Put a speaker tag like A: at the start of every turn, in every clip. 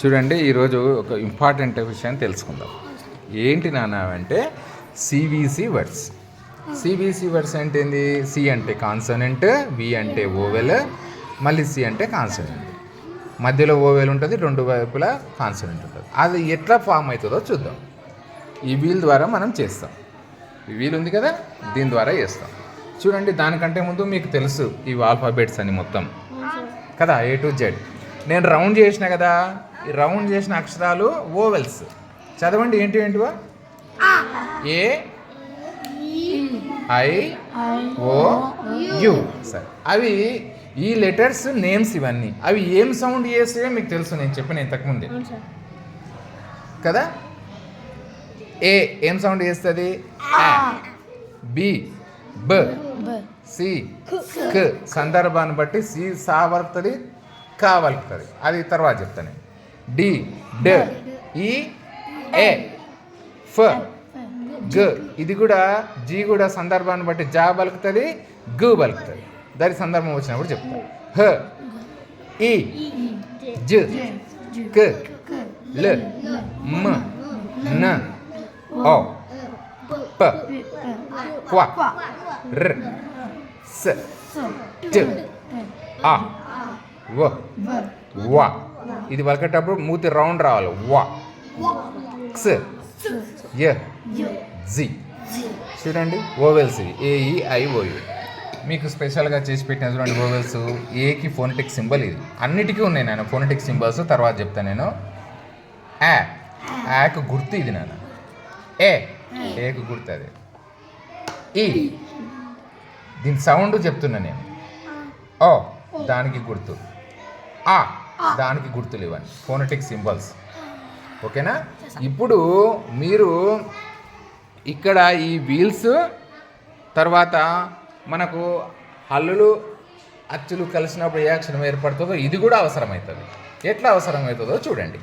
A: చూడండి, ఈరోజు ఒక ఇంపార్టెంట్ విషయం తెలుసుకుందాం. ఏంటి నాన్న అంటే సివిసి వర్డ్స్. సివిసి వర్డ్స్ అంటే ఏంది? సి అంటే కాన్సనెంట్, వి అంటే ఓవెల్, మళ్ళీ సి అంటే కాన్సనెంట్. మధ్యలో ఓవెల్ ఉంటుంది, రెండు వైపులా కాన్సనెంట్ ఉంటుంది. అది ఎట్లా ఫామ్ అవుతుందో చూద్దాం. ఈ వీల్ ద్వారా మనం చేస్తాం. ఈ వీల్ ఉంది కదా, దీని ద్వారా చేస్తాం. చూడండి, దానికంటే ముందు మీకు తెలుసు ఈ ఆల్ఫాబెట్స్ అని మొత్తం కదా, A to Z. నేను రౌండ్ చేసిన కదా, ఈ రౌండ్ చేసిన అక్షరాలు ఓవెల్స్. చదవండి ఏంటి ఏంటివా? ఏ, ఐ, ఓ, యు. సరే, అవి ఈ లెటర్స్ నేమ్స్. ఇవన్నీ అవి ఏం సౌండ్ చేస్తాయో మీకు తెలుసు, నేను చెప్పిన ఇంతకుముందే కదా. ఏ ఏం సౌండ్ చేస్తుంది? బి, బ, సి, క. సందర్భాన్ని బట్టి సి సా వలుకుతుంది, కా వలుకుతుంది. అది తర్వాత చెప్తాను. డి, డ, ఈ, ఏ, ఫ, గ. ఇది కూడా జీ కూడా సందర్భాన్ని బట్టి జా బలుకుతుంది, గు బలుకుతుంది. దాని సందర్భం వచ్చినప్పుడు చెప్తాను. హ, ఈ, జ, క, ల, మ, న, ఓ, ప, క్వ, ర్, స, ట, ఆ, వ, వా. ఇది వలకేటప్పుడు మూతి రౌండ్ రావాలి. వా, క్స్, య, జి. చూడండి ఓవెల్స్ ఇవి. AE, I, OU. మీకు స్పెషల్గా చేసి పెట్టిన చూడండి ఓవెల్స్. ఏకి ఫోనెటిక్ సింబల్ ఇది. అన్నిటికీ ఉన్నాయి నాన్న ఫోనెటిక్ సింబల్స్, తర్వాత చెప్తాను నేను. యాకు గుర్తు ఇది నాన్న. ఏకు గుర్తు అది. ఈ దీని సౌండ్ చెప్తున్నా నేను. ఓ దానికి గుర్తు, ఆ దానికి గుర్తులు. ఇవన్నీ ఫోనెటిక్ సింబల్స్. ఓకేనా? ఇప్పుడు మీరు ఇక్కడ ఈ వీల్స్ తర్వాత మనకు హల్లులు అచ్చులు కలిసినప్పుడు ఏ అక్షరం ఏర్పడుతుందో ఇది కూడా అవసరమవుతుంది. ఎట్లా అవసరమవుతుందో చూడండి.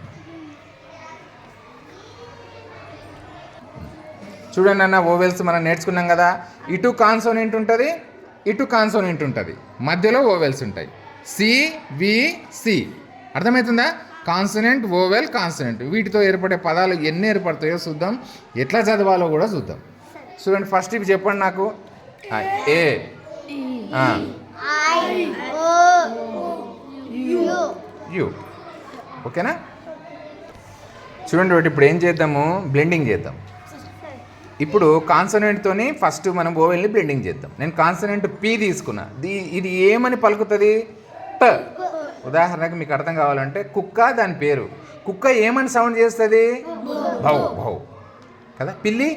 A: చూడండి అన్న, ఓవెల్స్ మనం నేర్చుకున్నాం కదా. ఇటు కాన్సోనెంట్ ఉంటుంది, ఇటు కాన్సోనెంట్ ఉంటుంది, మధ్యలో ఓవెల్స్ ఉంటాయి. C, V, C. అర్థమవుతుందా? Consonant, vowel, consonant. వీటితో ఏర్పడే పదాలు ఎన్ని ఏర్పడతాయో చూద్దాం, ఎట్లా చదవాలో కూడా చూద్దాం. చూడండి, ఫస్ట్ ఇవి చెప్పండి నాకు. ఏ, యు. ఓకేనా? చూడండి, ఒకటి ఇప్పుడు ఏం చేద్దాము, బ్లెండింగ్ చేద్దాం. ఇప్పుడు కాన్సనెంట్తోని ఫస్ట్ మనం ఓవెల్ని బ్లెండింగ్ చేద్దాం. నేను కాన్సనెంట్ పి తీసుకున్నా. ఇది ఏమని పలుకుతుంది? ప. ఉదాహరణకు మీకు అర్థం కావాలంటే కుక్క, దాని పేరు. కుక్క ఏమని సౌండ్ చేస్తుంది? భౌ భౌ కదా. పిల్లి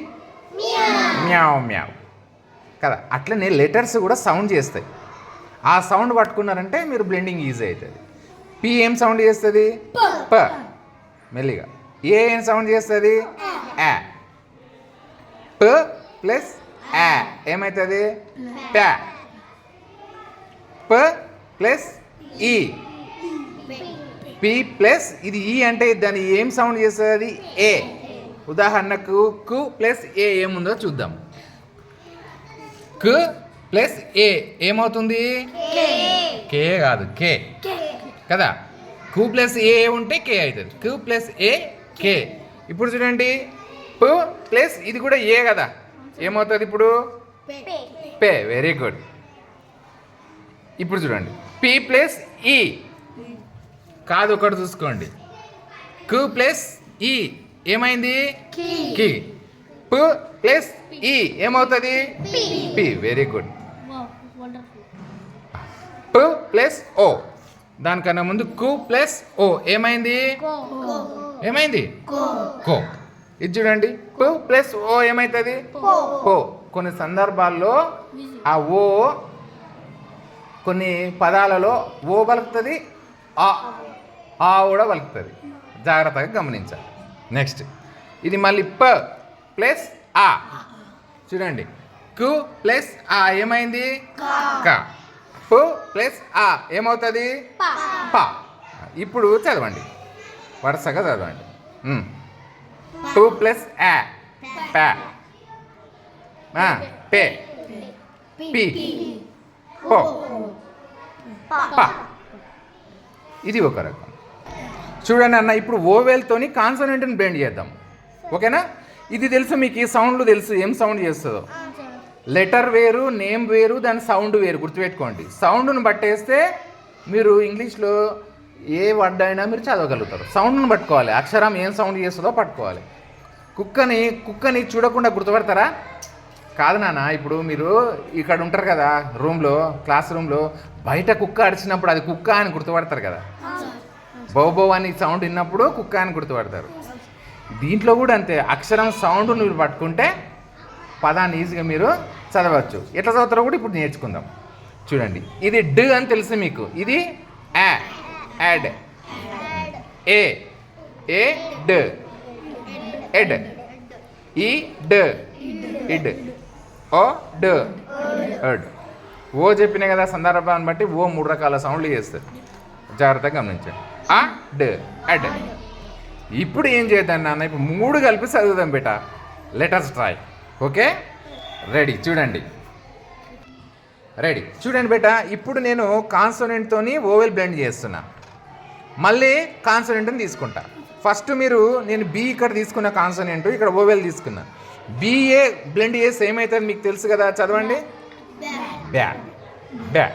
A: మ్యావ్ మ్యావ్ కదా. అట్లనే లెటర్స్ కూడా సౌండ్ చేస్తాయి. ఆ సౌండ్ పట్టుకున్నారంటే మీరు బ్లెండింగ్ ఈజీ అవుతుంది. పి ఏం సౌండ్ చేస్తుంది? ప మెల్లిగా. ఏ ఏం సౌండ్ చేస్తుంది? యా. ప ప్లస్ యా ఏమవుతుంది? ప్యా. ప ప్లస్ ఈ, పి ప్లస్ ఇది ఈ అంటే దాన్ని ఏం సౌండ్ చేస్తుంది? ఏ. ఉదాహరణకు కు ప్లస్ ఏ ఏముందో చూద్దాం. కు ప్లస్ ఏ ఏమవుతుంది? కే కాదు, కే కదా. కు ప్లస్ ఏ ఉంటే కే అవుతుంది. కు ప్లస్ ఏ, కే. ఇప్పుడు చూడండి, పు ప్లస్ ఇది కూడా ఏ కదా, ఏమవుతుంది ఇప్పుడు? పే. Very good. ఇప్పుడు చూడండి, పి ప్లస్ ఈ కాదు, ఒకటి చూసుకోండి. కు ప్లస్ ఈ ఏమైంది? కి. పు ప్లస్ ఈ ఏమవుతుంది? పి. Very good. పు ప్లస్ ఓ, దానికన్నా ముందు కు ప్లస్ ఓ ఏమైంది? ఏమైంది? కో. ఇది చూడండి, పు ప్లస్ ఓ ఏమవుతుంది? పో. కొన్ని సందర్భాల్లో ఆ ఓ కొన్ని పదాలలో ఓ పలుకుతుంది, ఆ కూడా పలుకుతుంది. జాగ్రత్తగా గమనించాలి. నెక్స్ట్ ఇది మళ్ళీ ప ప్లస్ ఆ. చూడండి, కు ప్లస్ ఆ ఏమైంది? క. పు ప్లస్ ఆ ఏమవుతుంది? ప. ఇప్పుడు చదవండి, వరుసగా చదవండి. పు ప్లస్ ఆ ప, పే, పి, పో, ప. ఇది ఒక రకం. చూడండి అన్న, ఇప్పుడు ఓవెల్తోని కాన్సోనెంట్ని బ్లెండ్ చేద్దాం. ఓకేనా? ఇది తెలుసు మీకు, ఈ సౌండ్లు తెలుసు ఏం సౌండ్ చేస్తుందో. లెటర్ వేరు, నేమ్ వేరు, దాని సౌండ్ వేరు, గుర్తుపెట్టుకోండి. సౌండ్ను బట్టేస్తే మీరు ఇంగ్లీష్లో ఏ వర్డ్ అయినా మీరు చదవగలుగుతారు. సౌండ్ను పట్టుకోవాలి, అక్షరం ఏం సౌండ్ చేస్తుందో పట్టుకోవాలి. కుక్కని చూడకుండా గుర్తుపడతారా? కాదు నాన్న, ఇప్పుడు మీరు ఇక్కడ ఉంటారు కదా రూమ్లో, క్లాస్ రూమ్లో, బయట కుక్క అరిచినప్పుడు అది కుక్క అని గుర్తుపడతారు కదా. బౌబౌ అని సౌండ్ విన్నప్పుడు కుక్క అని గుర్తుపడతారు. దీంట్లో కూడా అంతే, అక్షరం సౌండ్ మీరు పట్టుకుంటే పదాన్ని ఈజీగా మీరు చదవచ్చు. ఎట్లా చదువుతారో కూడా ఇప్పుడు నేర్చుకుందాం. చూడండి, ఇది డ్ అని తెలుసు మీకు, ఇది ఆ, యాడ్, ఏ ఏ డ్, ఎడ్, ఈ డ్, ఇడ్, ఓ డ్, ఎడ్. ఓ చెప్పినాయి కదా, సందర్భాన్ని బట్టి ఓ 3 రకాల సౌండ్లు చేస్తుంది, జాగ్రత్తగా గమనించండి. ఆ డ్, ఎడ్. ఇప్పుడు ఏం చేద్దాం నాన్న, ఇప్పుడు 3 కలిపి చదువుదాం బేట. Letters try. Okay, ready? చూడండి, రెడీ చూడండి బేట. ఇప్పుడు నేను కాన్సోనెంట్తోని ఓవెల్ బ్లెండ్ చేస్తున్నా, మళ్ళీ కాన్సోనెంట్ని తీసుకుంటా. ఫస్ట్ మీరు, నేను బి ఇక్కడ తీసుకున్న కాన్సోనెంట్, ఇక్కడ ఓవెల్ తీసుకున్నా. బిఏ బ్లెండ్ చేస్తే ఏమవుతుంది మీకు తెలుసు కదా, చదవండి. బ్యా, బ్యా.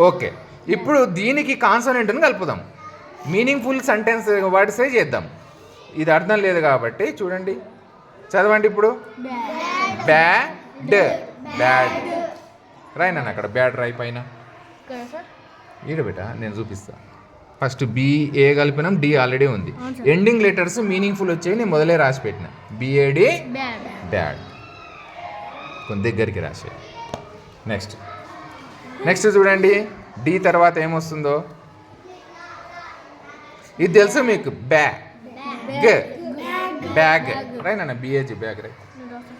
A: ఓకే, ఇప్పుడు దీనికి కాన్సోనెంట్ని కలుపుదాం, మీనింగ్ఫుల్ సెంటెన్స్ వర్డ్సే చేద్దాం. ఇది అర్థం లేదు కాబట్టి చూడండి, చదవండి ఇప్పుడు. Bad, bad. రాయి నన్ను అక్కడ, బ్యాడ్ రాయి పైన. ఈడ బేట నేను చూపిస్తా. ఫస్ట్ బిఏ కలిపినాం, డి ఆల్రెడీ ఉంది. ఎండింగ్ లెటర్స్ మీనింగ్ఫుల్ వచ్చేవి నేను మొదలే రాసి పెట్టిన. B A D, bad. కొంత దగ్గరికి రాసే. నెక్స్ట్ చూడండి, డి తర్వాత ఏమొస్తుందో ఇది తెలుసు మీకు. బ్యాగ్, బ్యాగ్ రై నాన్న, బిఏజీ బ్యాగ్ రై.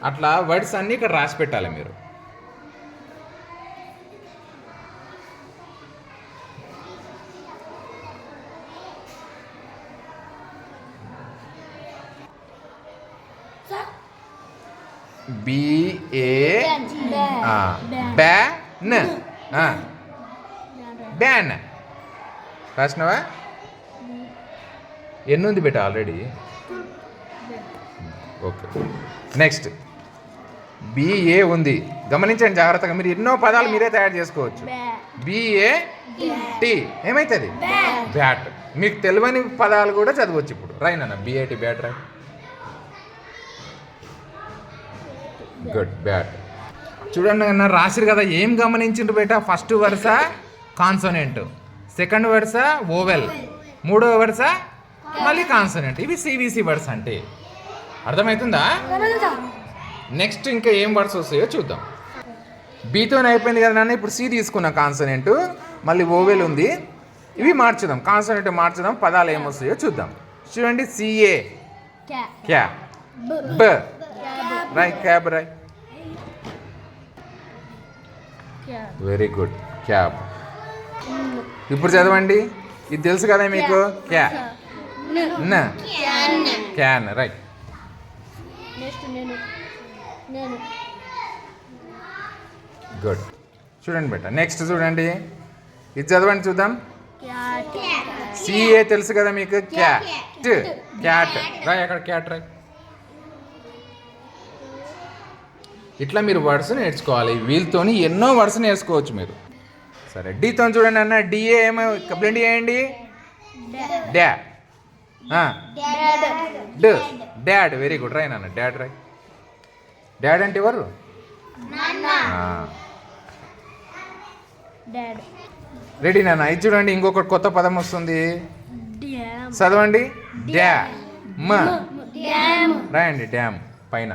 A: అట్లా వర్డ్స్ అన్నీ ఇక్కడ రాసి పెట్టాలి మీరు. బిఏ బ్యాన్, బ్యాన్ రాసినవా? ఎన్నుంది బేట ఆల్రెడీ? ఓకే, నెక్స్ట్ బిఏ ఉంది, గమనించండి జాగ్రత్తగా. మీరు ఎన్నో పదాలు మీరే తయారు చేసుకోవచ్చు. బిఏ టీ ఏమవుతుంది? బ్యాట్. మీకు తెలియని పదాలు కూడా చదవచ్చు ఇప్పుడు. రాయినా బిఏటి, బ్యాట్ రాయ్. Good, bat. చూడండి అన్న, రాసిరు కదా, ఏం గమనించిండ్రు బేట? ఫస్ట్ వరుస కాన్సోనెంట్, సెకండ్ వరుస ఓవెల్, 3వ వరుస మళ్ళీ కాన్సోనెంట్. ఇవి సివిసి వర్డ్స్ అంటే. అర్థమవుతుందా? నెక్స్ట్ ఇంకా ఏం వర్డ్స్ వస్తాయో చూద్దాం. బీతోనే అయిపోయింది కదా నాన్న, ఇప్పుడు సి తీసుకున్న కాన్సోనెంట్, మళ్ళీ ఓవెల్ ఉంది. ఇవి మార్చుదాం, కాన్సోనెంట్ మార్చుదాం, పదాలు ఏమొస్తాయో చూద్దాం. చూడండి, సిఏ క్యా, బ రాయ్, క్యాబ్ రాయ్. Very good, cab. ఇప్పుడు చదవండి, ఇది తెలుసు కదా మీకు. క్యా, క్యాన్ రైట్. గుడ్. చూడండి బేట, నెక్స్ట్ చూడండి, ఇది చదవండి చూద్దాం. సిఏ తెలుసు కదా మీకు. క్యాట్, క్యాట్ రాయ్ అక్కడ, క్యాట్ రాయ్. ఇట్లా మీరు వర్డ్స్ నేర్చుకోవాలి. వీళ్ళతోని ఎన్నో వర్డ్స్ నేర్చుకోవచ్చు మీరు. సరే, డీతో చూడండి అన్న, డిఏ ఏమో బ్లెండ్ చేయండి. డా, డ్, డాడ్. వెరీ గుడ్, రాయ్ నాన్న, డాడ్ రాయ్. డాడ్ అంటే ఎవరు? రెడీ నాన్న. ఇది చూడండి, ఇంకొక కొత్త పదం వస్తుంది, చదవండి. డ్యామ్ రాయండి, డ్యామ్ పైన.